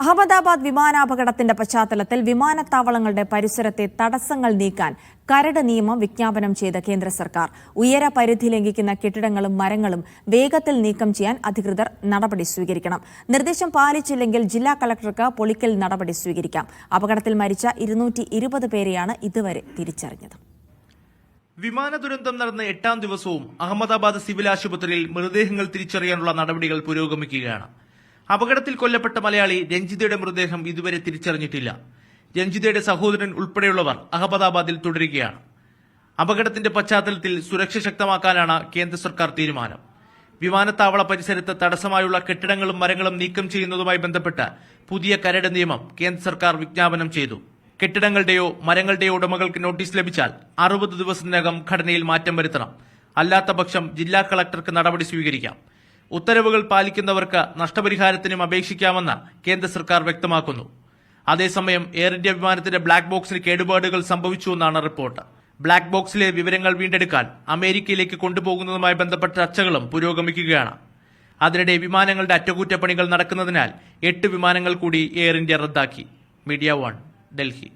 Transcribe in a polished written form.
അഹമ്മദാബാദ് വിമാനാപകടത്തിന്റെ പശ്ചാത്തലത്തിൽ വിമാനത്താവളങ്ങളുടെ പരിസരത്തെ തടസ്സങ്ങൾ നീക്കാൻ കരട് നിയമം വിജ്ഞാപനം ചെയ്ത കേന്ദ്ര സർക്കാർ. ഉയര പരിധി ലംഘിക്കുന്ന കെട്ടിടങ്ങളും മരങ്ങളും വേഗത്തിൽ നീക്കം ചെയ്യാൻ അധികൃതർ നടപടി സ്വീകരിക്കണം. നിർദ്ദേശം പാലിച്ചില്ലെങ്കിൽ ജില്ലാ കളക്ടർക്ക് പൊളിക്കൽ നടപടി സ്വീകരിക്കാം. അപകടത്തിൽ മരിച്ച 220 പേരെയാണ് ഇതുവരെ തിരിച്ചറിഞ്ഞത്. വിമാന ദുരന്തം നടന്ന 8ാം ദിവസവും അഹമ്മദാബാദ് സിവിൽ ആശുപത്രിയിൽ മൃതദേഹങ്ങൾ തിരിച്ചറിയാനുള്ള നടപടികൾ പുരോഗമിക്കുകയാണ്. അപകടത്തിൽ കൊല്ലപ്പെട്ട മലയാളി രഞ്ജിതയുടെ മൃതദേഹം ഇതുവരെ തിരിച്ചറിഞ്ഞിട്ടില്ല. രഞ്ജിതയുടെ സഹോദരൻ ഉൾപ്പെടെയുള്ളവർ അഹമ്മദാബാദിൽ തുടരുകയാണ്. അപകടത്തിന്റെ പശ്ചാത്തലത്തിൽ സുരക്ഷ ശക്തമാക്കാനാണ് കേന്ദ്ര സർക്കാർ തീരുമാനം. വിമാനത്താവള പരിസരത്ത് തടസ്സമായുള്ള കെട്ടിടങ്ങളും മരങ്ങളും നീക്കം ചെയ്യുന്നതുമായി ബന്ധപ്പെട്ട് പുതിയ കരട് നിയമം കേന്ദ്ര സർക്കാർ വിജ്ഞാപനം ചെയ്തു. കെട്ടിടങ്ങളുടെയോ മരങ്ങളുടെയോ ഉടമകൾക്ക് നോട്ടീസ് ലഭിച്ചാൽ 60 ദിവസത്തിനകം ഘടനയിൽ മാറ്റം വരുത്തണം. അല്ലാത്തപക്ഷം ജില്ലാ കളക്ടർക്ക് നടപടി സ്വീകരിക്കാം. ഉത്തരവുകൾ പാലിക്കുന്നവർക്ക് നഷ്ടപരിഹാരത്തിനും അപേക്ഷിക്കാമെന്ന് കേന്ദ്ര സർക്കാർ വ്യക്തമാക്കുന്നു. അതേസമയം എയർ ഇന്ത്യ വിമാനത്തിന്റെ ബ്ലാക്ക് ബോക്സിന് കേടുപാടുകൾ സംഭവിച്ചുവെന്നാണ് റിപ്പോർട്ട്. ബ്ലാക്ക് ബോക്സിലെ വിവരങ്ങൾ വീണ്ടെടുക്കാൻ അമേരിക്കയിലേക്ക് കൊണ്ടുപോകുന്നതുമായി ബന്ധപ്പെട്ട ചർച്ചകളും പുരോഗമിക്കുകയാണ്. അതിനിടെ വിമാനങ്ങളുടെ അറ്റകുറ്റപ്പണികൾ നടക്കുന്നതിനാൽ 8 വിമാനങ്ങൾ കൂടി എയർ ഇന്ത്യ റദ്ദാക്കി. മീഡിയ 1, ഡൽഹി.